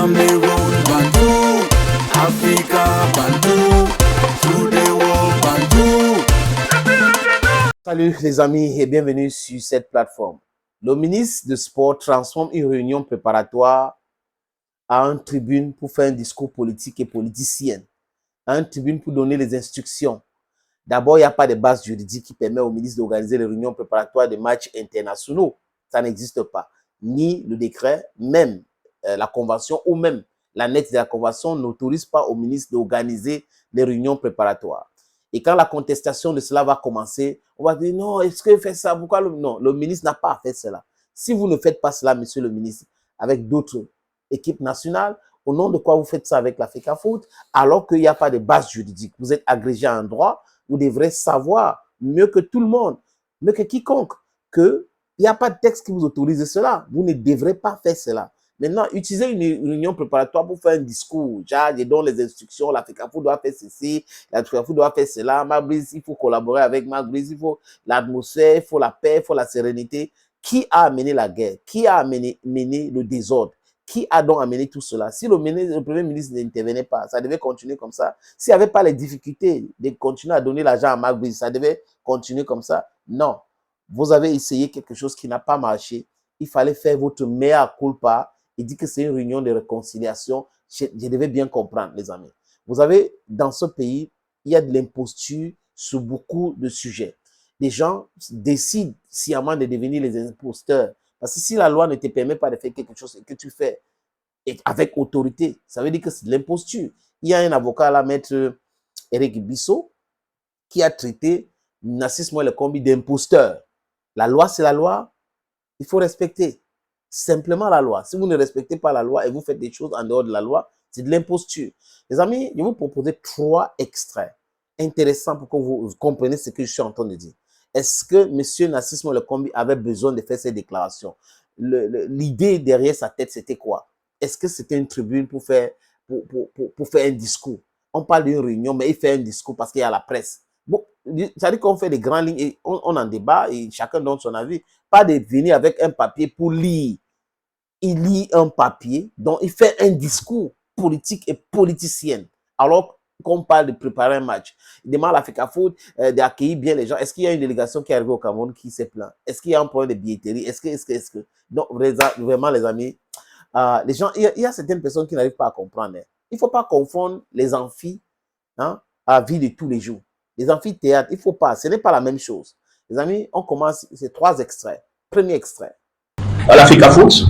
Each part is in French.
Cameroon, Bantou, Africa, Bantou, through the world, Bantou. Salut les amis et bienvenue sur cette plateforme. Le ministre de Sport transforme une réunion préparatoire à une tribune pour faire un discours politique et politicien. À une tribune pour donner les instructions. D'abord, il n'y a pas de base juridique qui permet au ministre d'organiser les réunions préparatoires de matchs internationaux. Ça n'existe pas. Ni le décret, même la convention ou même l'annexe de la convention n'autorise pas au ministre d'organiser les réunions préparatoires. Et quand la contestation de cela va commencer, on va dire non, est-ce qu'il fait ça? Pourquoi non, le ministre n'a pas fait cela. Si vous ne faites pas cela, monsieur le ministre, avec d'autres équipes nationales, au nom de quoi vous faites ça avec la FECAFOOT, alors qu'il n'y a pas de base juridique. Vous êtes agrégé en droit, vous devrez savoir mieux que tout le monde, mieux que quiconque, qu'il n'y a pas de texte qui vous autorise cela. Vous ne devrez pas faire cela. Maintenant, utilisez une réunion préparatoire pour faire un discours. Genre, je donne les instructions, la FECAFOOT doit faire ceci, la FECAFOOT doit faire cela, Mabrice, il faut collaborer avec Mabrice, il faut l'atmosphère, il faut la paix, il faut la sérénité. Qui a amené la guerre? Qui a mené le désordre? Qui a donc amené tout cela? Si le Premier ministre n'intervenait pas, ça devait continuer comme ça. S'il n'y avait pas les difficultés de continuer à donner l'argent à Mabrice, ça devait continuer comme ça. Non. Vous avez essayé quelque chose qui n'a pas marché. Il fallait faire votre mea culpa. Il dit que c'est une réunion de réconciliation. Je devais bien comprendre, les amis. Vous avez, dans ce pays, il y a de l'imposture sur beaucoup de sujets. Les gens décident sciemment de devenir les imposteurs. Parce que si la loi ne te permet pas de faire quelque chose et que tu fais avec autorité, ça veut dire que c'est de l'imposture. Il y a un avocat là, maître Eric Bissot, qui a traité Nassis Moïse Kombi d'imposteur. La loi, c'est la loi. Il faut respecter simplement la loi. Si vous ne respectez pas la loi et vous faites des choses en dehors de la loi, c'est de l'imposture. Les amis, je vais vous proposer 3 extraits intéressants pour que vous compreniez ce que je suis en train de dire. Est-ce que M. Nassis Moïse Kombi avait besoin de faire ces déclarations? L'idée derrière sa tête, c'était quoi? Est-ce que c'était une tribune pour faire un discours? On parle d'une réunion, mais il fait un discours parce qu'il y a la presse. Bon, ça veut dire qu'on fait des grandes lignes et on en débat et chacun donne son avis. Pas de venir avec un papier pour lire. Il lit un papier dont il fait un discours politique et politicien. Alors qu'on parle de préparer un match. Il demande à la FECAFOOT d'accueillir bien les gens. Est-ce qu'il y a une délégation qui est arrivée au Cameroun qui s'est plaint? Est-ce qu'il y a un problème de billetterie? Est-ce que... Donc, vraiment, les amis, les gens, il y a certaines personnes qui n'arrivent pas à comprendre. Hein. Il ne faut pas confondre les amphis à la vie de tous les jours. Les amphithéâtres, il ne faut pas. Ce n'est pas la même chose. Les amis, on commence ces 3 extraits. Premier extrait. À la FECAFOOT,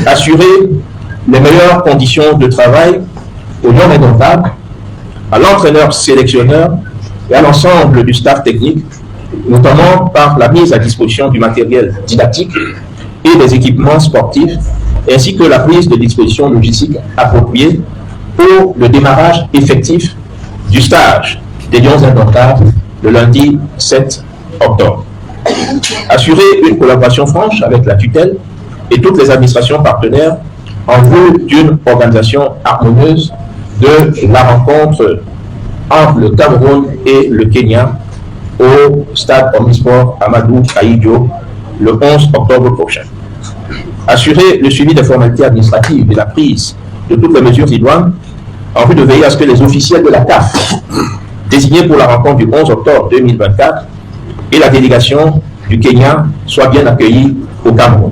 assurer les meilleures conditions de travail aux non indomptables, à l'entraîneur sélectionneur et à l'ensemble du staff technique, notamment par la mise à disposition du matériel didactique et des équipements sportifs, ainsi que la prise de dispositions logistiques appropriées pour le démarrage effectif du stage des Lions indomptables le lundi 7 octobre. Assurer une collaboration franche avec la tutelle et toutes les administrations partenaires en vue d'une organisation harmonieuse de la rencontre entre le Cameroun et le Kenya au stade Omnisport Amadou Ahidjo le 11 octobre prochain. Assurer le suivi des formalités administratives et la prise de toutes les mesures idoines en vue de veiller à ce que les officiels de la CAF désignés pour la rencontre du 11 octobre 2024 et la délégation du Kenya soient bien accueillis au Cameroun.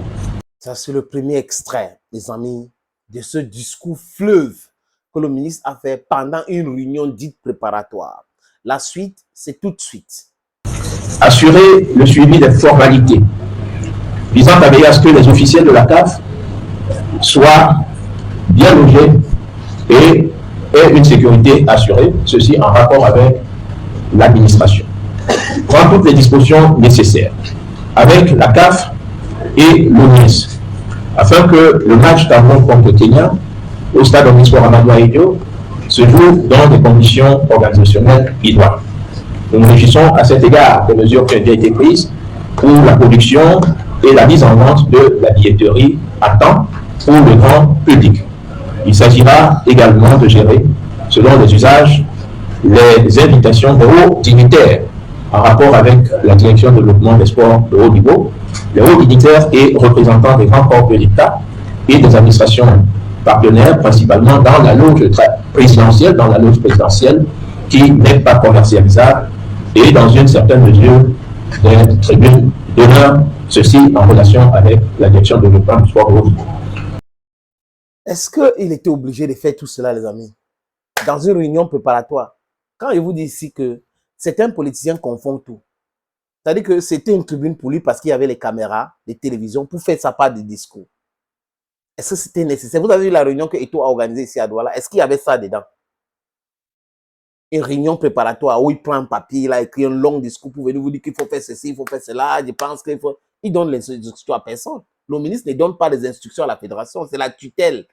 Ça, c'est le premier extrait, les amis, de ce discours fleuve que le ministre a fait pendant une réunion dite préparatoire. La suite, c'est tout de suite. Assurer le suivi des formalités visant à veiller à ce que les officiels de la CAF soient bien logés et aient une sécurité assurée, ceci en rapport avec l'administration. Prendre toutes les dispositions nécessaires avec la CAF et l'ONIS afin que le match Cameroun contre Kenya au stade Omnisport Amadou Ahidjo se joue dans des conditions organisationnelles idoines. Nous nous réjouissons à cet égard des mesures qui ont déjà été prises pour la production et la mise en vente de la billetterie à temps pour le grand public. Il s'agira également de gérer, selon les usages, les invitations de hauts dignitaires en rapport avec la direction de développement des sports de haut niveau, les hauts dignitaires et représentants des grands corps de l'État et des administrations partenaires, principalement dans la loge présidentielle, qui n'est pas commercialisable, et dans une certaine mesure, des tribunes d'honneur, ceci en relation avec la direction de développement du sport au haut niveau. Est-ce qu'il était obligé de faire tout cela, les amis? Dans une réunion préparatoire, quand je vous dis ici que certains politiciens confondent tout, c'est-à-dire que c'était une tribune pour lui parce qu'il y avait les caméras, les télévisions, pour faire sa part de discours. Est-ce que c'était nécessaire? Vous avez vu la réunion que Eto'o a organisée ici à Douala? Est-ce qu'il y avait ça dedans? Une réunion préparatoire où il prend un papier, il a écrit un long discours pour venir vous dire qu'il faut faire ceci, il faut faire cela, je pense qu'il faut... Il donne les instructions à personne. Le ministre ne donne pas les instructions à la fédération, c'est la tutelle.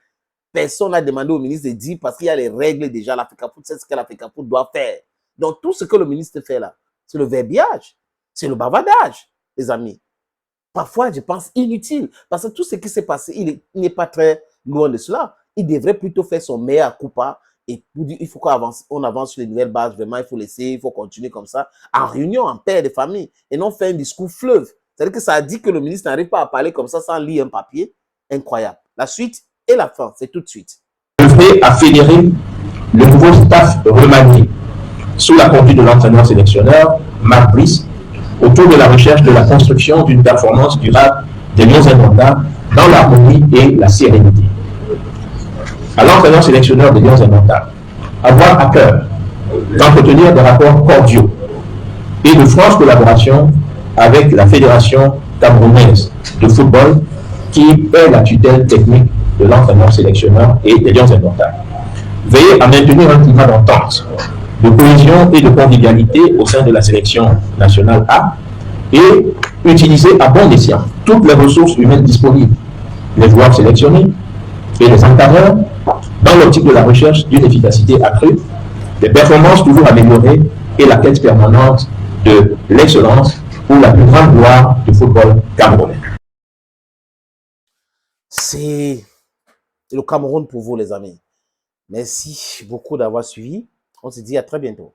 Personne n'a demandé au ministre de dire parce qu'il y a les règles déjà, l'Africafoot, c'est ce que l'Africafoot doit faire. Donc tout ce que le ministre fait là, c'est le verbiage, c'est le bavardage, les amis. Parfois, je pense inutile, parce que tout ce qui s'est passé, il n'est pas très loin de cela. Il devrait plutôt faire son meilleur coupa et pour dire il faut qu'on avance sur les nouvelles bases, vraiment, il faut laisser, il faut continuer comme ça, en réunion, en père de famille, et non faire un discours fleuve. C'est-à-dire que ça a dit que le ministre n'arrive pas à parler comme ça sans lire un papier. Incroyable. La suite et la fin, c'est tout de suite. Œuvrer à fédérer le nouveau staff remanié sous la conduite de l'entraîneur-sélectionneur, Marc Brice, autour de la recherche de la construction d'une performance durable des lions indomptables dans l'harmonie et la sérénité. À l'entraîneur-sélectionneur des lions indomptables, avoir à cœur d'entretenir des rapports cordiaux et de franche collaboration avec la Fédération camerounaise de football qui est la tutelle technique de l'entraîneur-sélectionneur et des lions indomptables. Veiller à maintenir un climat d'entente, de cohésion et de convivialité au sein de la sélection nationale A et utiliser à bon escient toutes les ressources humaines disponibles, les joueurs sélectionnés et les encadreurs, dans l'optique de la recherche d'une efficacité accrue, des performances toujours améliorées et la quête permanente de l'excellence pour la plus grande gloire du football camerounais. C'est le Cameroun pour vous, les amis. Merci beaucoup d'avoir suivi. On se dit à très bientôt.